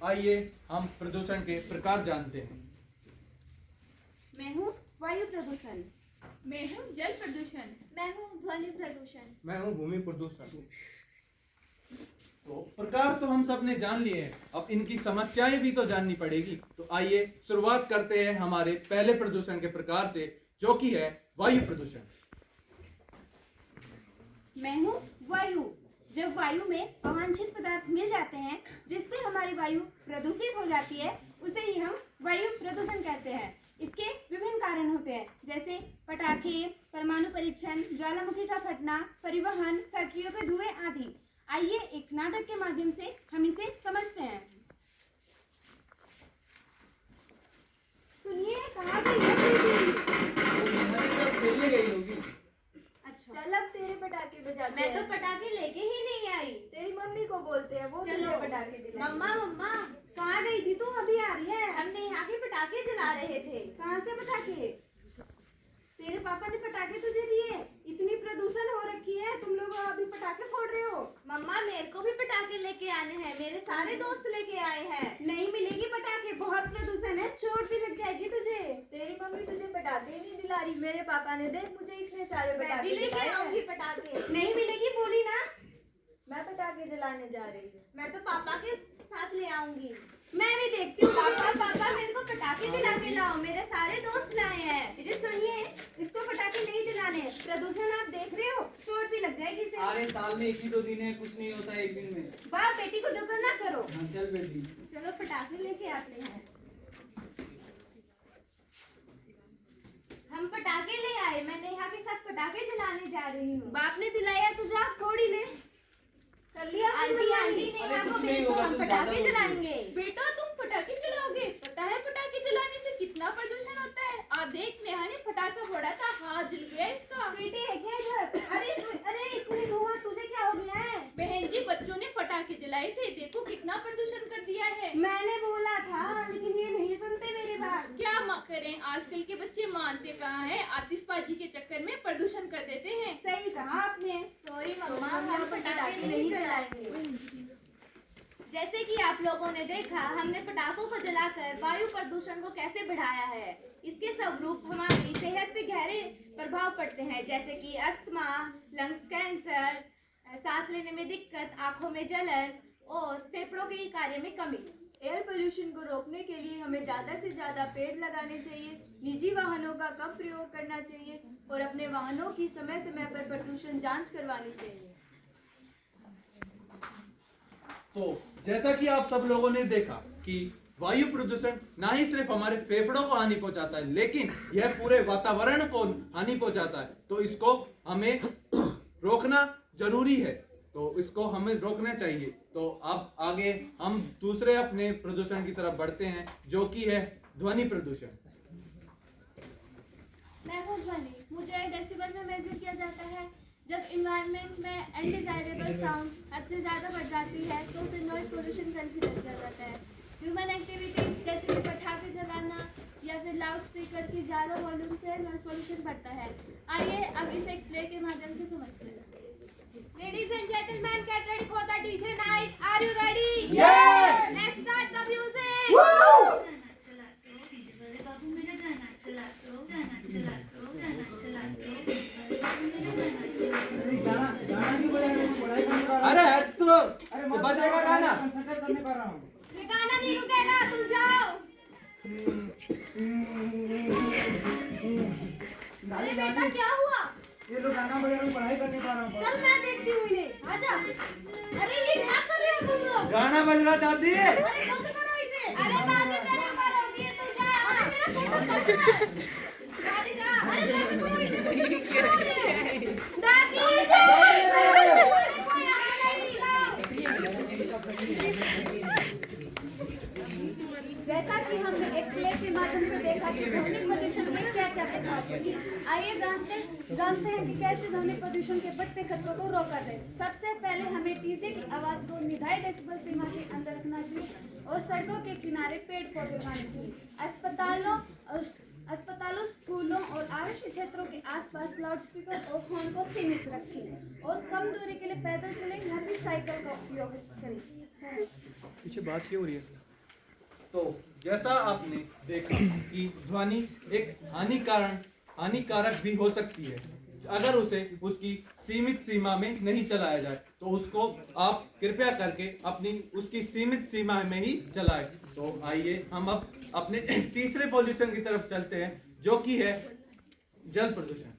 आइए हम प्रदूषण के प्रकार जानते हैं। मैं हूँ वायु प्रदूषण। मैं हूँ जल प्रदूषण। मैं हूँ ध्वनि प्रदूषण। मैं हूँ भूमि प्रदूषण। तो प्रकार तो हम सब ने जान लिए हैं, अब इनकी समस्याएं भी तो जाननी पड़ेगी। तो आइए शुरुआत करते हैं हमारे पहले प्रदूषण के प्रकार से, जो कि है वायु प्रदूषण। मैं हूँ वायु। जब वायु में अवांछित पदार्थ मिल जाते हैं जिससे हमारी वायु प्रदूषित हो जाती है, उसे ही हम वायु प्रदूषण कहते हैं। इसके विभिन्न कारण होते हैं, जैसे पटाखे, परमाणु परीक्षण, ज्वालामुखी का फटना, परिवहन, फैक्ट्रियों के धुएं आदि। आइए एक नाटक के माध्यम से हम इसे समझते हैं। सुनिए, कहाँ गई है दीदी? अच्छा, चल अब तेरे पटाखे बजाते मैं तो हैं। पटाखे लेके ही नहीं आई। तेरी मम्मी को बोलते हैं, वो चलो तुझे पटाखे जलाएंगे। मम्मा मम्मा, कहाँ गई थी तू? अभी आ रही है। हमने यहाँ के पटाखे जला रहे थे। कहाँ से पटाखे? तेरे पापा ने पटाखे तुझे दिए? इतनी प्रदूषण हो रखी है, तुम लोग अभी पटाखे फोड़ रहे हो। मम्मा मेरे को भी पटाखे लेके आने हैं, मेरे सारे दोस्त लेके आए हैं। नहीं मिलेगी पटाखे, बहुत प्रदूषण है, चोट भी लग जाएगी तुझे। तेरी मम्मी तुझे पटाखे नहीं दिला रही। मेरे पापा ने देख मुझे इतने सारे मैं पटाखे भी लेके दिलाए हैं। आऊंगी पटाखे। नहीं मिलेगी बोली ना। मैं पटाखे जलाने जा रही हूँ। मैं तो पापा के साथ ले आऊंगी। मैं भी देखती हूँ। पापा पापा मेरे को पटाखे दिला के लाओ, मेरे सारे दोस्त लाए हैं। ये सुनिए, इसको पटाखे नहीं दिलाने। प्रदूषण आप देख रहे हो, चोट भी लग जाएगी इसे। अरे साल में एक ही दो दिन है, कुछ नहीं होता एक दिन में। बाप बेटी को जो करना करो। हाँ चल बेटी। चलो पटाखे लेके आते हैं। हम पटाखे ले आए, मैं नेहा के साथ पटाखे जलाने जा रही हूँ। बाप ने दिलाया तो जा फोड़ ही ले। कर लिया अपनी आंटी मनमानी। आंटी नेहा अरे को कुछ नहीं भेज दो, होगा, हम तुम पटाखे ज्यादा जलाएंगे। बेटा तुम पटाखे जलाओगे? पता है पटाखे जलाने से कितना प्रदूषण होता है? आप देख, नेहा ने पटाखा फोड़ा था, हाथ जल गया इसका। स्वीटी है क्या इधर? अरे इतनी धुआं, तुझे क्या हो गया है? बहन जी, बच्चों ने पटाखे जलाए थे, देखो कितना प्रदूषण कर दिया है। मैंने बोला था, लेकिन ये नहीं सुनते मेरी बात। क्या करें, आजकल के बच्चे मानते कहाँ हैं, आतिशबाजी के चक्कर में प्रदूषण कर देते हैं। सही कहा आपने। सॉरी मम्मा, हम हम पटाखे पटाखे नहीं नहीं जलाएंगे। जैसे कि आप लोगों ने देखा, हमने पटाखों को जलाकर वायु प्रदूषण को कैसे बढ़ाया है। इसके स्वरूप हमारी सेहत पे गहरे प्रभाव पड़ते हैं, जैसे कि अस्थमा, लंग्स कैंसर, सांस लेने में दिक्कत, आंखों में जलन और फेफड़ों के कार्य में कमी। एयर पोल्यूशन को रोकने के लिए हमें ज्यादा से ज्यादा पेड़ लगाने चाहिए, निजी वाहनों का कम प्रयोग करना चाहिए और अपने वाहनों की समय समय पर प्रदूषण जांच करवानी चाहिए। तो जैसा कि आप सब लोगों ने देखा कि वायु प्रदूषण ना ही सिर्फ हमारे फेफड़ों को हानि पहुंचाता है, लेकिन यह पूरे वातावरण को हानि पहुंचाता है। तो इसको हमें रोकना जरूरी है, तो इसको हमें रोकना चाहिए। तो अब आगे हम दूसरे अपने प्रदूषण की तरफ बढ़ते हैं, जो कि है ध्वनि प्रदूषण। मैं हूँ ध्वनि। मुझे डेसिबल में मेजर किया जाता है। जब इन्वायरमेंट में अनडिजायरेबल साउंड हद से ज़्यादा बढ़ जाती है तो उसे नॉइज पोल्यूशन कंसीडर किया जाता है। ह्यूमन एक्टिविटीज जैसे कि पटाखे जलाना या फिर लाउड स्पीकर की ज़्यादा वॉल्यूम से नॉइज पोल्यूशन बढ़ता है। आइए अब इसे एक प्ले के माध्यम से समझते हैं। Ladies and gentlemen, get ready for the DJ night. Are you ready? Yes! Let's start the music. गाना चला दो डीजे वाले बाबू, मेरा गाना चला दो, गाना चला दो, गाना चला दो, डीजे वाले बाबू, मेरा गाना चला दो। गाना की पढ़ाई करने का। अरे तो अरे मत बजेगा गाना। कंसंट्रेट करने का रहा हूँ। ये गाना नहीं रुकेगा, तुम जाओ। अरे बेटा क्या हुआ? ये लोग गाना बजा रहे हैं, पढ़ाई करने का रहा हूँ। चल मैं देखती हूँ इन्हें। आजा। अरे ये क्या कर रहे हो तुम लोग? गाना बजना चाहती है? अरे बंद करो इसे। अरे दादी तेरे ऊपर होगी, तू जा। अरे मेरा फोन बंद कर। दादी जा। अरे बंद करो इसे, मुझे कुछ करो नहीं। दादी। अरे कोई आवाज़ नहीं जैसा कि हमने एक प्ले के माध्यम से देखा कि ध्वनि प्रदूषण में क्या क्या प्रभाव पड़ती है। आइए जानते हैं कि कैसे ध्वनि प्रदूषण के बढ़ते खतरों को रोका जाए। सबसे पहले हमें डीजे की आवाज को निर्धारित डेसिबल सीमा के अंदर रखना चाहिए और सड़कों के किनारे पेड़ पौधे लगाने चाहिए। अस्पतालों, स्कूलों और आवश्यक क्षेत्रों के आसपास लाउडस्पीकर और फोन को सीमित रखें और कम दूरी के लिए पैदल चलें या फिर साइकिल का उपयोग करें। पीछे बात क्यों हो रही है? तो जैसा आपने देखा कि ध्वनि एक हानिकारक भी हो सकती है अगर उसे उसकी सीमित सीमा में नहीं चलाया जाए। तो उसको आप कृपया करके अपनी उसकी सीमित सीमा में ही चलाएं। तो आइए हम अब अपने तीसरे पॉल्यूशन की तरफ चलते हैं, जो कि है जल प्रदूषण।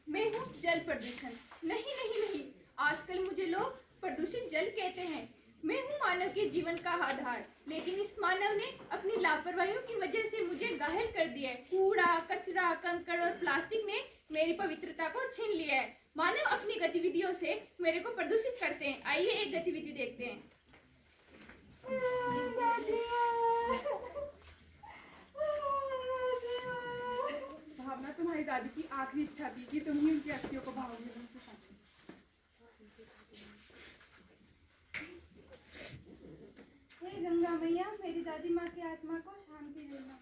मैं हूँ जल प्रदूषण। नहीं नहीं नहीं, आजकल मुझे लोग प्रदूषित जल कहते हैं। मैं हूँ मानव के जीवन का आधार, लेकिन इस मानव ने अपनी लापरवाहियों की वजह से मुझे घायल कर दिया है। कूड़ा, कचरा, कंकड़ और प्लास्टिक ने मेरी पवित्रता को छीन लिया है। मानव अपनी गतिविधियों से मेरे को प्रदूषित करते हैं। आइए एक गतिविधि देखते हैं। भावना, तुम्हारी दादी की आखिरी इच्छा थी कि तुम ही उनकी अस्थियों को भावोगे। हे गंगा मैया, मेरी दादी माँ की आत्मा को शांति देना।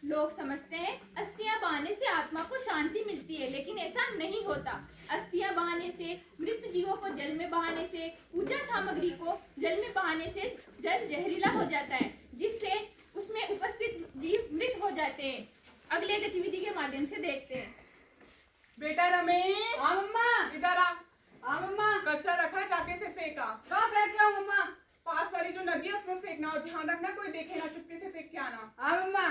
लोग समझते हैं अस्थियां बहाने से आत्मा को शांति मिलती है, लेकिन ऐसा नहीं होता। अस्थियां बहाने से, मृत जीवों को जल में बहाने से, पूजा सामग्री को जल में बहाने से जल जहरीला हो जाता है, जिससे उसमें उपस्थित जीव मृत हो जाते हैं। अगले गतिविधि के माध्यम से देखते हैं। बेटा रमेश, हाँ मम्मा। इधर आ। हाँ मम्मा। कचरा रखा, जाके से फेंका। कहाँ फेंक के आओ मम्मा? पास वाली जो नदी है उसमें फेंकना, और ध्यान रखना कोई देखे ना, चुपके से फेंक के आना। हाँ मम्मा।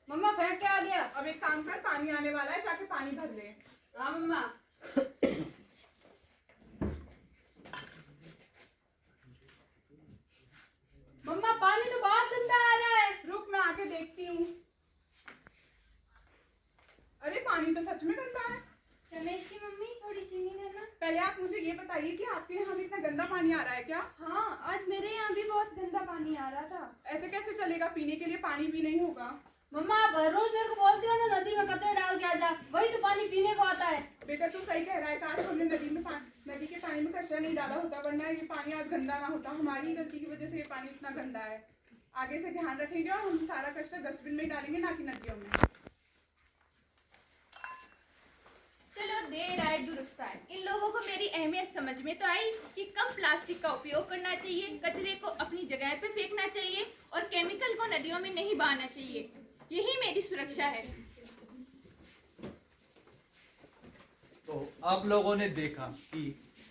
मम्मा फेंक के आ गया। अब एक काम कर, पानी आने वाला है, जाके पानी भर ले। हाँ मम्मा। मम्मा पानी तो बहुत गंदा आ रहा है। रुक, मैं आके देखती हूँ। अरे पानी तो सच में गंदा है। रमेश की मम्मी, थोड़ी चीनी देना। पहले आप मुझे ये बताइए कि आपके यहाँ भी इतना गंदा पानी आ रहा है क्या? हाँ, आज मेरे यहाँ भी बहुत गंदा पानी आ रहा था। ऐसे कैसे चलेगा? पीने के लिए पानी भी नहीं होगा। मम्मा आप हर रोज मेरे को बोलती हो ना नदी में कचरा डाल के आ जा, वही तो पानी पीने को आता है। बेटा तू सही कह रहा है, काश हमने नदी के पानी में कचरा नहीं डाला होता, वरना ये पानी आज गंदा ना होता। हमारी गलती की वजह से ये पानी इतना गंदा है। आगे से ध्यान रखेंगे और हम सारा कचरा डस्टबिन में डालेंगे, ना कि नदियों में। चलो, देर आए दुरुस्त आए। इन लोगों को मेरी अहमियत समझ में तो आई कि कम प्लास्टिक का उपयोग करना चाहिए, कचरे को अपनी जगह पे फेंकना चाहिए और केमिकल को नदियों में नहीं बहाना चाहिए। यही मेरी सुरक्षा है। तो आप लोगों ने देखा कि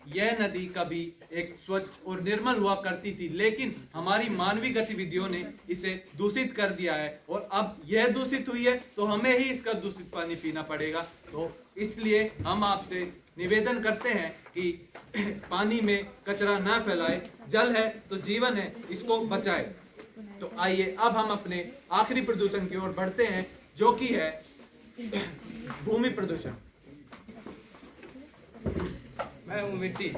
यह नदी कभी एक स्वच्छ और निर्मल हुआ करती थी, लेकिन हमारी मानवीय गतिविधियों ने इसे दूषित कर दिया है और अब यह दूषित हुई है तो हमें ही इसका दूषित पानी पीना पड़ेगा। तो इसलिए हम आपसे निवेदन करते हैं कि पानी में कचरा ना फैलाए। जल है तो जीवन है, इसको बचाए। तो आइए अब हम अपने आखिरी प्रदूषण की ओर बढ़ते हैं, जो कि है भूमि प्रदूषण। मैं हूँ मिट्टी।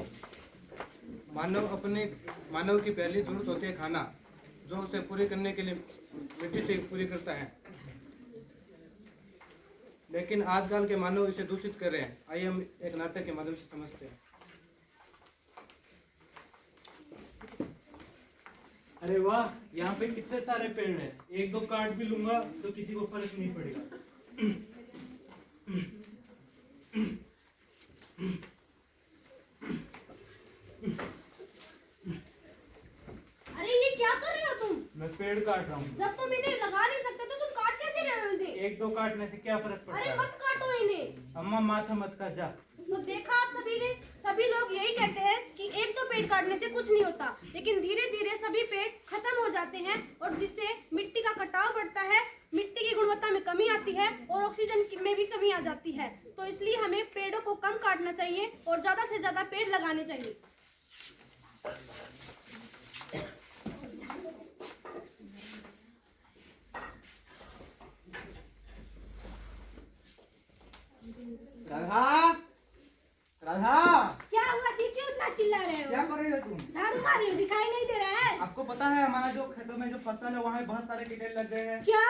मानव की पहली जरूरत होती है खाना, जो उसे पूरी करने के लिए मिट्टी से पूरी करता है, लेकिन आजकल के मानव इसे दूषित कर रहे हैं। आइए हम एक नाटक के माध्यम से समझते हैं। अरे वाह, यहाँ पे कितने सारे पेड़ हैं। एक दो काट भी लूंगा तो किसी को फर्क नहीं पड़ेगा। अरे ये क्या कर रहे हो तुम? मैं पेड़ काट रहा हूँ। जब तुम इन्हें लगा नहीं सकते तो तुम काट कैसे रहे हो इसे? एक दो काटने से क्या फर्क पड़ता अरे है? मत काटो इन्हें। अम्मा माथा मत का जा। तो देखा आप सभी ने, सभी लोग यही कहते हैं कि एक दो पेड़ काटने से कुछ नहीं होता, लेकिन धीरे धीरे सभी पेड़ खत्म हो जाते हैं और जिससे मिट्टी का कटाव बढ़ता है, मिट्टी की गुणवत्ता में कमी आती है और ऑक्सीजन में भी कमी आ जाती है। तो इसलिए हमें पेड़ों को कम काटना चाहिए और ज्यादा से ज्यादा पेड़ लगाने चाहिए। राधा, राधा, क्या हुआ जी, क्यों इतना चिल्ला रहे हो? क्या कर रही हो तुम? झाड़ू मार रही हो, दिखाई नहीं दे रहा है? आपको पता है हमारा जो खेतों में जो फसल है वहाँ बहुत सारे कीड़े लग गए हैं। क्या?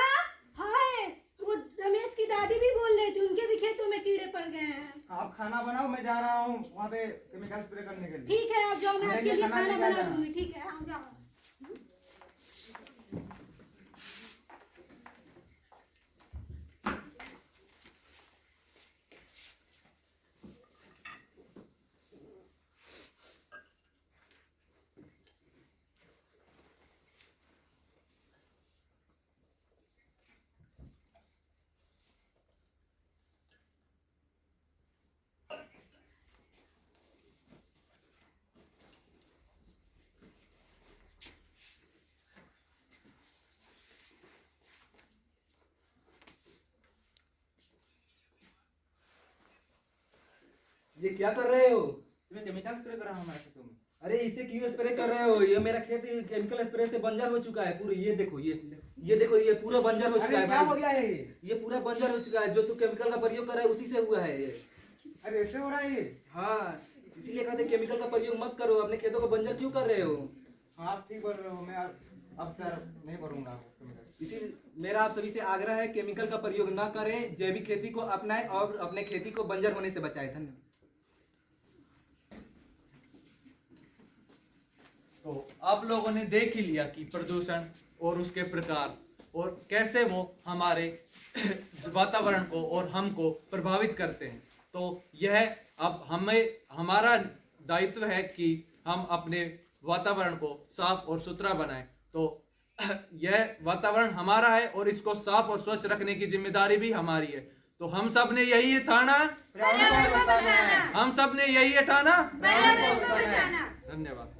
हाय, वो रमेश की दादी भी बोल रही थी, उनके भी खेतों में कीड़े पड़ गए हैं। आप खाना बनाओ, मैं जा रहा हूँ वहाँ पे केमिकल स्प्रे करने के लिए। ठीक है, आप जाओ, मैं मेरे आपके लिए खाना लेके आ बना जाना। दूंगी। ठीक है, आप जाओ। ये क्या कर रहे हो? तुम्हें केमिकल स्प्रे कर रहा हूँ हमारे खेतों में। अरे इसे क्यों स्प्रे कर रहे हो? ये मेरा खेत केमिकल स्प्रे से बंजर हो चुका है पूरा। ये देखो, ये देखो, ये पूरा बंजर हो चुका है। क्या हो गया है ये पूरा बंजर हो चुका है। जो तू केमिकल का प्रयोग कर रहा है उसी से हुआ है ये। अरे ऐसे हो रहा है ये? हाँ, इसीलिए कहते हैं केमिकल का प्रयोग मत करो। अपने खेतों को बंजर क्यों कर रहे हो? हाँ आप ठीक बोल रहे हो, मैं अब सर नहीं भरूंगा केमिकल। इसी मेरा आप सभी से आग्रह है, केमिकल का प्रयोग ना करें, जैविक खेती को अपनाएं और अपने खेती को बंजर होने से बचाएं। धन्यवाद। तो आप लोगों ने देख ही लिया कि प्रदूषण और उसके प्रकार और कैसे वो हमारे वातावरण को और हमको प्रभावित करते हैं। तो यह अब हमारा दायित्व है कि हम अपने वातावरण को साफ और सुथरा बनाएं। तो यह वातावरण हमारा है और इसको साफ और स्वच्छ रखने की जिम्मेदारी भी हमारी है। तो हम सब ने यही ठाना, पर्यावरण को बचाना, हम सब ने यही ठाना। पर्यावरण को बचाना। धन्यवाद।